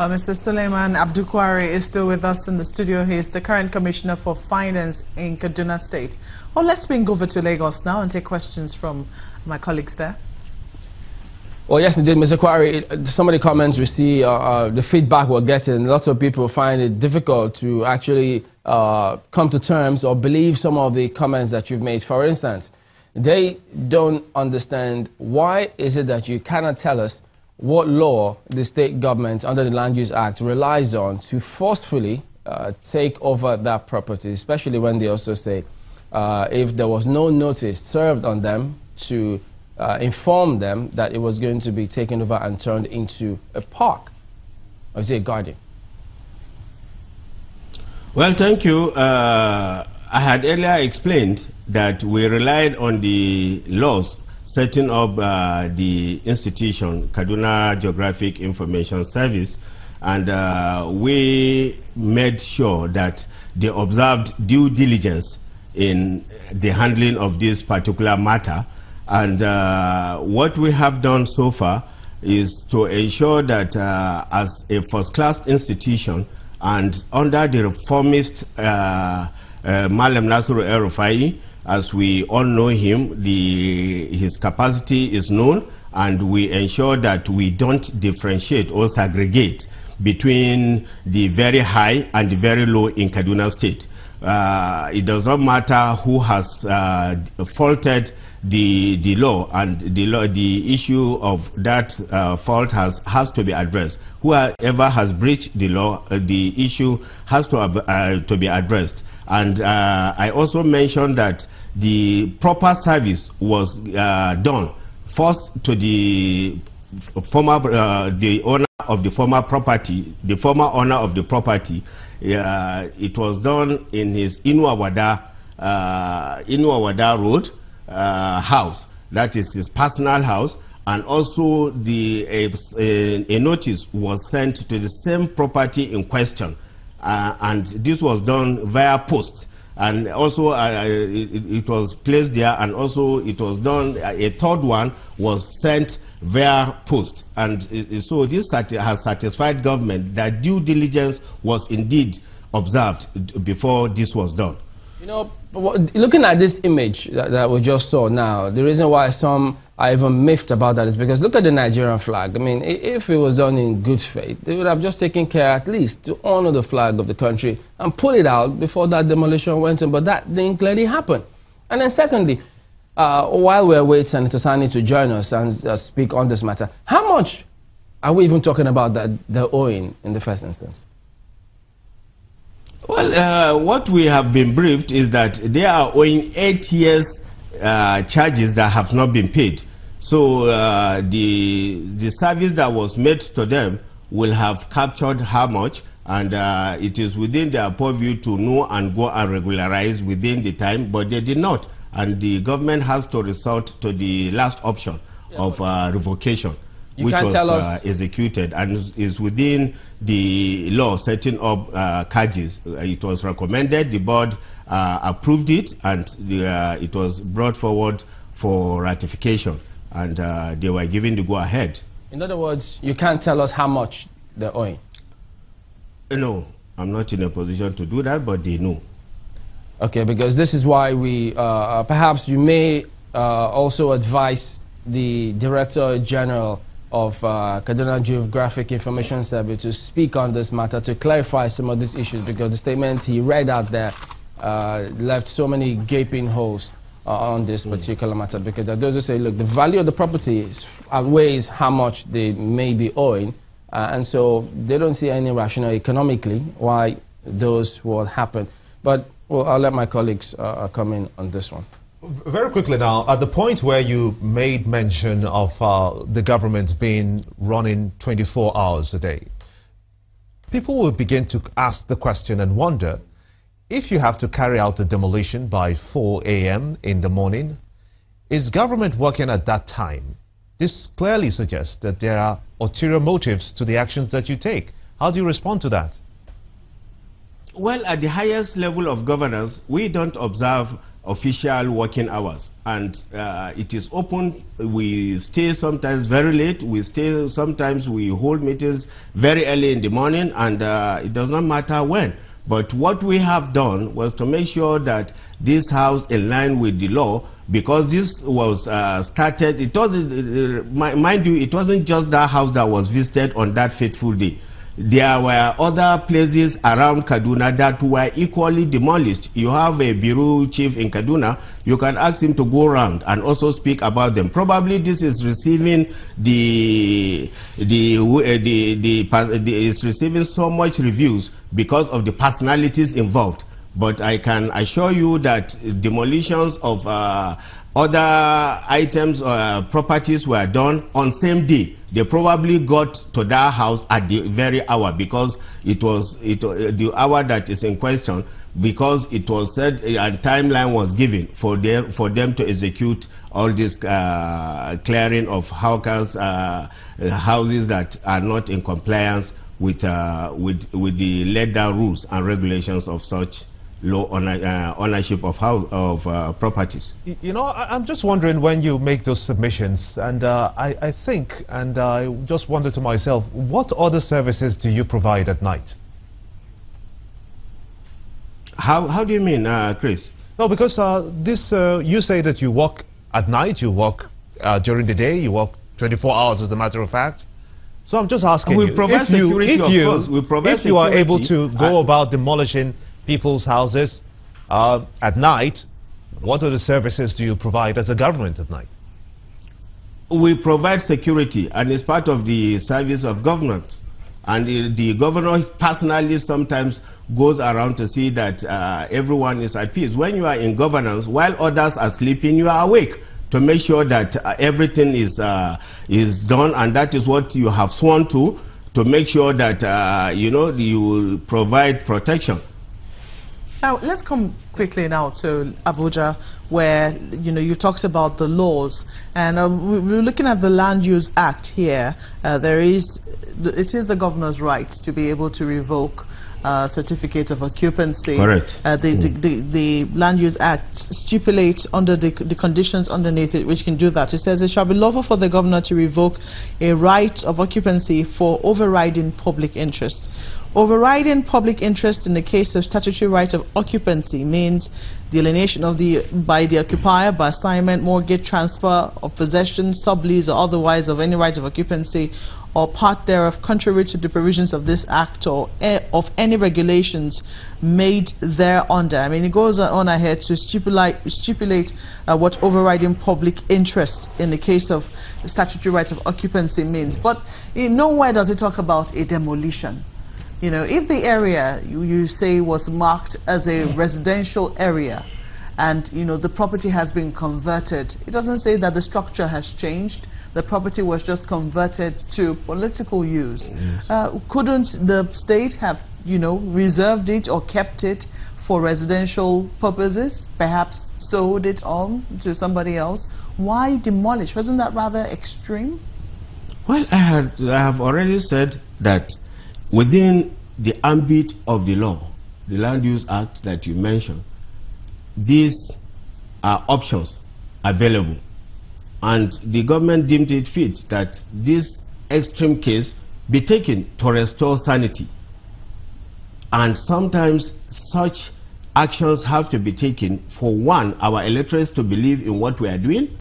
Mr. Suleiman Abdukwari is still with us in the studio. He is the current Commissioner for Finance in Kaduna State. Well, let's bring over to Lagos now and take questions from my colleagues there. Well, yes, indeed, Mr. Kwari. Some of the comments we see, the feedback we're getting, lots of people find it difficult to actually come to terms or believe some of the comments that you've made. For instance, they don't understand why is it that you cannot tell us what law the state government under the Land Use Act relies on to forcefully take over that property, especially when they also say if there was no notice served on them to inform them that it was going to be taken over and turned into a park, or is it a garden? Well, thank you. I had earlier explained that we relied on the laws setting up the institution, Kaduna Geographic Information Service, and we made sure that they observed due diligence in the handling of this particular matter. And what we have done so far is to ensure that as a first-class institution and under the reformist Malam Nasiru El-Rufai, as we all know him, his capacity is known, and we ensure that we don't differentiate or segregate between the very high and the very low in Kaduna State. It does not matter who has faulted the law, and the issue of that fault has to be addressed. Whoever has breached the law, the issue has to be addressed. And I also mentioned that the proper service was done first to the former the owner of the former property, the former owner of the property. It was done in his Inuawada Road house. That is his personal house. And also a notice was sent to the same property in question. And this was done via post. And also it was placed there, and also it was done, a third one was sent via post. And so this has satisfied government that due diligence was indeed observed before this was done. You know, looking at this image that we just saw now, the reason why some are even miffed about that is because look at the Nigerian flag. I mean, if it was done in good faith, they would have just taken care at least to honor the flag of the country and put it out before that demolition went in, but that didn't clearly happen. And then secondly, while we're waiting Senator Sani to join us and speak on this matter, how much are we even talking about that they're owing in the first instance? Well, what we have been briefed is that they are owing 8 years charges that have not been paid. So the service that was made to them will have captured how much, and it is within their purview to know and go and regularize within the time, but they did not. And the government has to resort to the last option of revocation, which was executed and is within the law setting up charges. It was recommended, the board approved it, and it was brought forward for ratification, and they were given the go-ahead. In other words, you can't tell us how much they're owing? No, I'm not in a position to do that, but they know. Okay, because this is why we, perhaps you may also advise the Director General of Kaduna Geographic Information Service to speak on this matter, to clarify some of these issues, because the statement he read out there left so many gaping holes on this particular matter, because those who say, look, the value of the property outweighs how much they may be owing, and so they don't see any rationale economically why those will happen. But well, I'll let my colleagues come in on this one. Very quickly now, at the point where you made mention of the government being running 24 hours a day, people will begin to ask the question and wonder, if you have to carry out a demolition by 4 a.m. in the morning, is government working at that time? This clearly suggests that there are ulterior motives to the actions that you take. How do you respond to that? Well, at the highest level of governance, we don't observe official working hours, and it is open. We stay sometimes very late, sometimes we hold meetings very early in the morning, and it does not matter when. But what we have done was to make sure that this house in line with the law, because this was started, it wasn't, mind you, it wasn't just that house that was visited on that fateful day. There were other places around Kaduna that were equally demolished. You have a bureau chief in Kaduna. You can ask him to go around and also speak about them. Probably this is receiving is receiving so much reviews because of the personalities involved. But I can assure you that demolitions of other items or properties were done on same day. They probably got to that house at the very hour, because it was the hour that is in question, because it was said a timeline was given for them to execute all this clearing of houses that are not in compliance with the laid down rules and regulations of such low ownership of properties. You know, I'm just wondering, when you make those submissions, and I think, and I just wonder to myself, what other services do you provide at night? How do you mean, Chris? No, because you say that you work at night, you work during the day, you work 24 hours as a matter of fact. So I'm just asking you, if you are able to go about demolishing people's houses at night, what other services do you provide as a government at night? We provide security, and it's part of the service of government. And the governor personally sometimes goes around to see that everyone is at peace. When you are in governance, while others are sleeping, you are awake to make sure that everything is done, and that is what you have sworn to make sure that you provide protection. Now, let's come quickly now to Abuja, where, you talked about the laws. And we're looking at the Land Use Act here. It is the governor's right to be able to revoke certificate of occupancy. Correct. The Land Use Act stipulates under the conditions underneath it which can do that. It says it shall be lawful for the governor to revoke a right of occupancy for overriding public interest. Overriding public interest in the case of statutory right of occupancy means the alienation by the occupier, by assignment, mortgage, transfer of possession, sublease, or otherwise of any right of occupancy or part thereof contrary to the provisions of this act or of any regulations made thereunder. I mean, it goes on ahead to stipulate what overriding public interest in the case of statutory right of occupancy means. But nowhere does it talk about a demolition. If the area you say was marked as a residential area and, the property has been converted, it doesn't say that the structure has changed. The property was just converted to political use. Couldn't the state have, reserved it or kept it for residential purposes, perhaps sold it on to somebody else? Why demolish? Wasn't that rather extreme? Well, I have already said that within the ambit of the law, the Land Use Act that you mentioned, these are options available. And the government deemed it fit that this extreme case be taken to restore sanity. And sometimes such actions have to be taken for, one, our electorates to believe in what we are doing,